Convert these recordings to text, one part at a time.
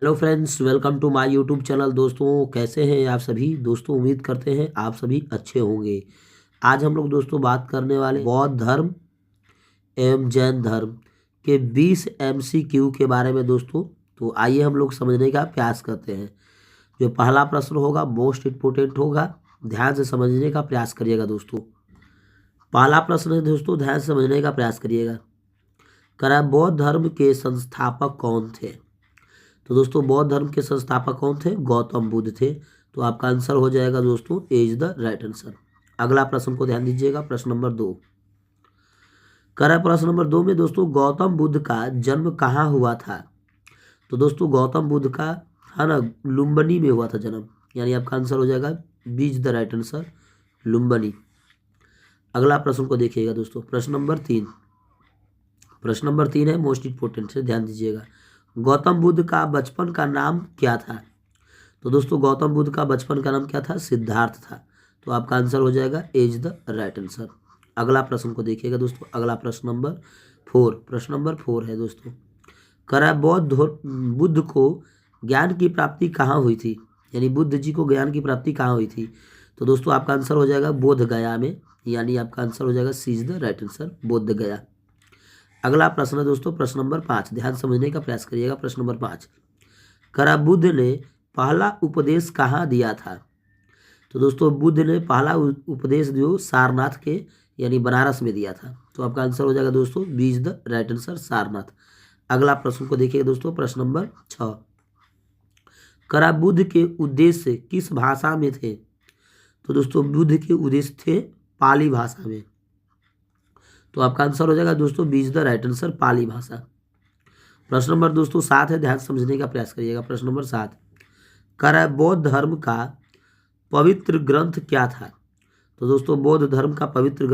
Hello friends, welcome to my YouTube channel. दोस्तों, कैसे हैं आप सभी दोस्तों? उम्मीद करते हैं आप सभी अच्छे होंगे। आज हम लोग दोस्तों बात करने वाले बौद्ध धर्म एवं जैन धर्म के 20 MCQ के बारे में दोस्तों। तो आइए हम लोग समझने का प्रयास करते हैं। जो पहला प्रश्न होगा मोस्ट इम्पोर्टेंट होगा, ध्यान से समझने का प्रयास करिएगा दोस्तों। पहला प्रश्न है दोस्तों, ध्यान से समझने का प्रयास करिएगा। करा बौद्ध धर्म के संस्थापक कौन थे? तो दोस्तों बौद्ध धर्म के संस्थापक कौन थे? गौतम बुद्ध थे। तो आपका आंसर हो जाएगा दोस्तों इज द राइट आंसर। अगला प्रश्न को ध्यान दीजिएगा, प्रश्न नंबर 2। करा प्रश्न नंबर 2 में दोस्तों गौतम बुद्ध का जन्म कहाँ हुआ था? तो दोस्तों गौतम बुद्ध का है ना लुम्बिनी में हुआ था जन्म, यानी आपका आंसर हो जाएगा B is the right answer, Lumbini. अगला प्रश्न को देखिएगा दोस्तों, प्रश्न नंबर 3। प्रश्न नंबर 3 है मोस्ट इंपोर्टेंट से, ध्यान दीजिएगा। गौतम बुद्ध का बचपन का नाम क्या था? तो दोस्तों गौतम बुद्ध का बचपन का नाम क्या था? सिद्धार्थ था। तो आपका आंसर हो जाएगा इज द राइट आंसर। अगला प्रश्न को देखिएगा दोस्तों, अगला प्रश्न नंबर 4। प्रश्न नंबर 4 है दोस्तों, करा बुद्ध को ज्ञान की प्राप्ति कहाँ हुई थी? यानी बुद्ध जी को ज्ञान की प्राप्ति कहाँ हुई थी? तो दोस्तों आपका आंसर हो जाएगा बोध गया में, यानी आपका आंसर हो जाएगा C is the right answer, बोध गया। अगला प्रश्न है दोस्तों प्रश्न नंबर 5, ध्यान समझने का प्रयास करिएगा। प्रश्न नंबर 5, करा बुद्ध ने पहला उपदेश कहाँ दिया था? तो दोस्तों बुद्ध ने पहला उपदेश जो सारनाथ के यानी बनारस में दिया था। तो आपका आंसर हो जाएगा दोस्तों B is the right answer, Sarnath. अगला प्रश्न को देखिएगा दोस्तों, प्रश्न नंबर 6, करा बुद्ध के उद्देश्य किस भाषा में थे? तो दोस्तों बुद्ध के उद्देश्य थे पाली भाषा में। तो आपका आंसर हो जाएगा दोस्तों B is the right answer, Pali भाषा। प्रश्न नंबर दोस्तों 7 है, ध्यान समझने का प्रयास करिएगा। प्रश्न नंबर 7, करा बौद्ध धर्म का पवित्र ग्रंथ क्या था? तो दोस्तों बौद्ध धर्म का पवित्र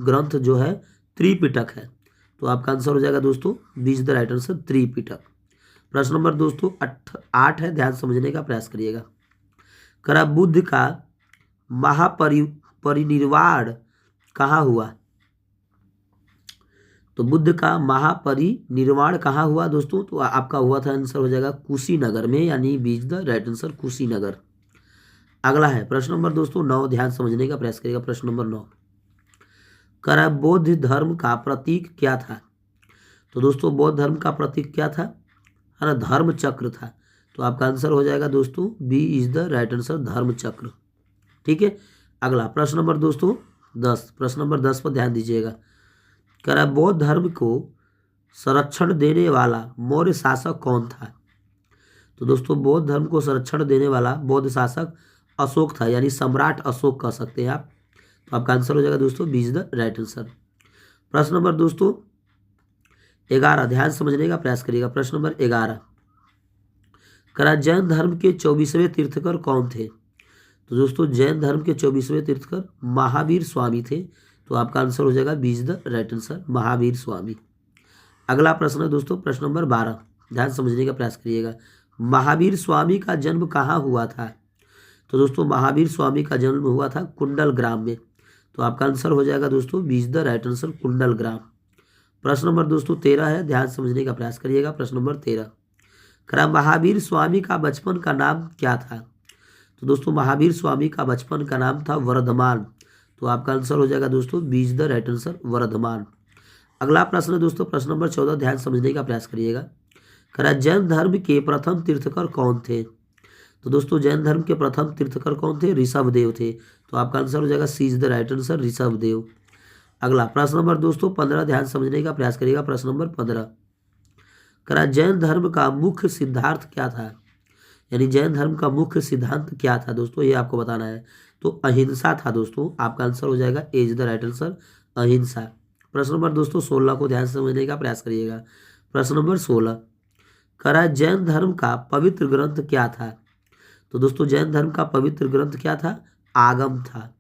ग्रंथ जो है त्रिपिटक है। तो आपका आंसर हो जाएगा दोस्तों B is the right answer, Tripitaka. प्रश्न नंबर दोस्तों 8 है, ध्यान समझने का प्रयास करिएगा। करा बुद्ध का महापरिनिर्वाण कहाँ हुआ? तो बुद्ध का महापरिनिर्वाण कहाँ हुआ दोस्तों? तो आपका हुआ था, आंसर हो जाएगा कुशीनगर में, यानी B is the right answer, Kushinagar. अगला है प्रश्न नंबर दोस्तों 9, ध्यान समझने का प्रयास करिएगा। प्रश्न नंबर 9, करा बौद्ध धर्म का प्रतीक क्या था? तो दोस्तों बौद्ध धर्म का प्रतीक क्या था? है ना, धर्म चक्र था। तो आपका आंसर हो जाएगा दोस्तों B is the right answer, Dharmachakra. ठीक है। अगला प्रश्न नंबर दोस्तों 10, प्रश्न नंबर 10 पर ध्यान दीजिएगा। करा बौद्ध धर्म को संरक्षण देने वाला मौर्य शासक कौन था? तो दोस्तों बौद्ध धर्म को संरक्षण देने वाला बौद्ध शासक अशोक था, यानी सम्राट अशोक कह सकते हैं आप। तो आपका आंसर हो जाएगा दोस्तों B is the right answer. प्रश्न नंबर दोस्तों 11, ध्यान समझने का प्रयास करिएगा। प्रश्न नंबर 11, करा जैन धर्म के 24वें तीर्थकर कौन थे? तो दोस्तों जैन धर्म के 24वें तीर्थकर महावीर स्वामी थे। तो आपका आंसर हो जाएगा B is the right answer, Mahavir Swami. अगला प्रश्न है दोस्तों प्रश्न नंबर 12, ध्यान समझने का प्रयास करिएगा। महावीर स्वामी का जन्म कहाँ हुआ था? तो दोस्तों महावीर स्वामी का जन्म हुआ था कुंडल ग्राम में। तो आपका आंसर हो जाएगा दोस्तों B is the right answer, Kundalgram. प्रश्न नंबर दोस्तों 13 है, ध्यान समझने का प्रयास करिएगा। प्रश्न नंबर 13, करा महावीर स्वामी का बचपन का नाम क्या था? तो दोस्तों महावीर स्वामी का बचपन का नाम था वर्धमान। तो आपका आंसर हो जाएगा दोस्तों B is the right answer, Vardhaman. अगला प्रश्न है दोस्तों प्रश्न नंबर 14, ध्यान समझने का प्रयास करिएगा। करा जैन धर्म के प्रथम तीर्थकर कौन थे? तो दोस्तों जैन धर्म के प्रथम तीर्थकर कौन थे? ऋषभदेव थे। तो आपका आंसर हो जाएगा C is the right answer, Rishabhdev. अगला प्रश्न नंबर दोस्तों 15, ध्यान समझने का प्रयास करिएगा। प्रश्न नंबर 15, करा जैन धर्म का मुख्य सिद्धांत क्या था? यानी जैन धर्म का मुख्य सिद्धांत क्या था दोस्तों, ये आपको बताना है। तो अहिंसा था दोस्तों। आपका आंसर हो जाएगा ए इज द राइट आंसर, अहिंसा। प्रश्न नंबर दोस्तों 16 को ध्यान से समझने का प्रयास करिएगा। प्रश्न नंबर 16, करा जैन धर्म का पवित्र ग्रंथ क्या था? तो दोस्तों जैन धर्म का पवित्र ग्रंथ क्या था? आगम था।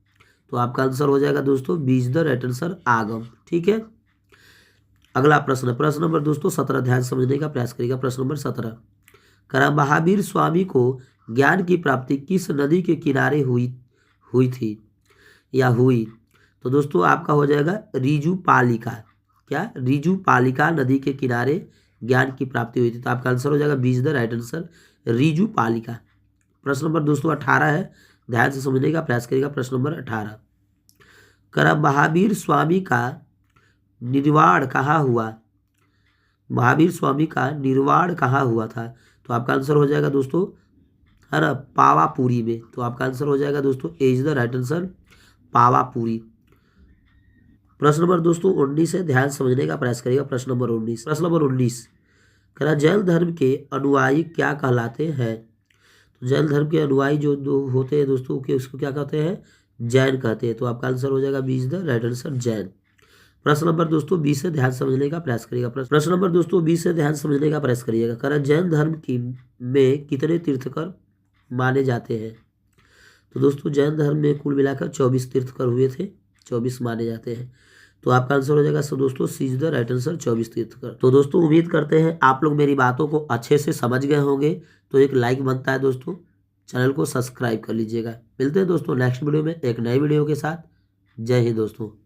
तो आपका आंसर हो जाएगा दोस्तों B is the right answer, Agam. ठीक है। अगला प्रश्न, प्रश्न नंबर दोस्तों 17, ध्यान समझने का प्रयास करिएगा। प्रश्न नंबर 17, करा महावीर स्वामी को ज्ञान की प्राप्ति किस नदी के किनारे हुई थी या हुई? तो दोस्तों आपका हो जाएगा रीजू पालिका। क्या? रीजू पालिका नदी के किनारे ज्ञान की प्राप्ति हुई थी। तो आपका आंसर हो जाएगा B is the right answer, Riju Palika. प्रश्न नंबर दोस्तों 18 है, ध्यान से समझने का प्रयास करिएगा। प्रश्न नंबर 18, कर महावीर स्वामी का निर्वाण कहाँ हुआ? महावीर स्वामी का निर्वाण कहाँ हुआ था? तो आपका आंसर हो जाएगा दोस्तों है ना पावापुरी में। तो आपका आंसर हो जाएगा दोस्तों A is the right answer Pawapuri. प्रश्न नंबर दोस्तों 19 है, ध्यान समझने का प्रयास करिएगा। प्रश्न नंबर 19, प्रश्न नंबर 19, कहना जैन धर्म के अनुयायी क्या कहलाते हैं? तो जैन धर्म के अनुयायी जो होते हैं दोस्तों के उसको क्या कहते हैं? जैन कहते हैं। तो आपका आंसर हो जाएगा B is the right answer Jain. प्रश्न नंबर दोस्तों 20 से ध्यान समझने का प्रयास करिएगा। प्रश्न नंबर दोस्तों 20 से ध्यान समझने का प्रयास करिएगा। कहना जैन धर्म की में कितने तीर्थकर माने जाते हैं? तो दोस्तों जैन धर्म में कुल मिलाकर 24 तीर्थकर हुए थे, 24 माने जाते हैं। तो आपका आंसर हो जाएगा सो दोस्तों सी इज द राइट आंसर 24 तीर्थकर। तो दोस्तों उम्मीद करते हैं आप लोग मेरी बातों को अच्छे से समझ गए होंगे। तो एक लाइक बनता है दोस्तों, चैनल को सब्सक्राइब कर लीजिएगा। मिलते हैं दोस्तों नेक्स्ट वीडियो में एक नई वीडियो के साथ। जय हिंद दोस्तों।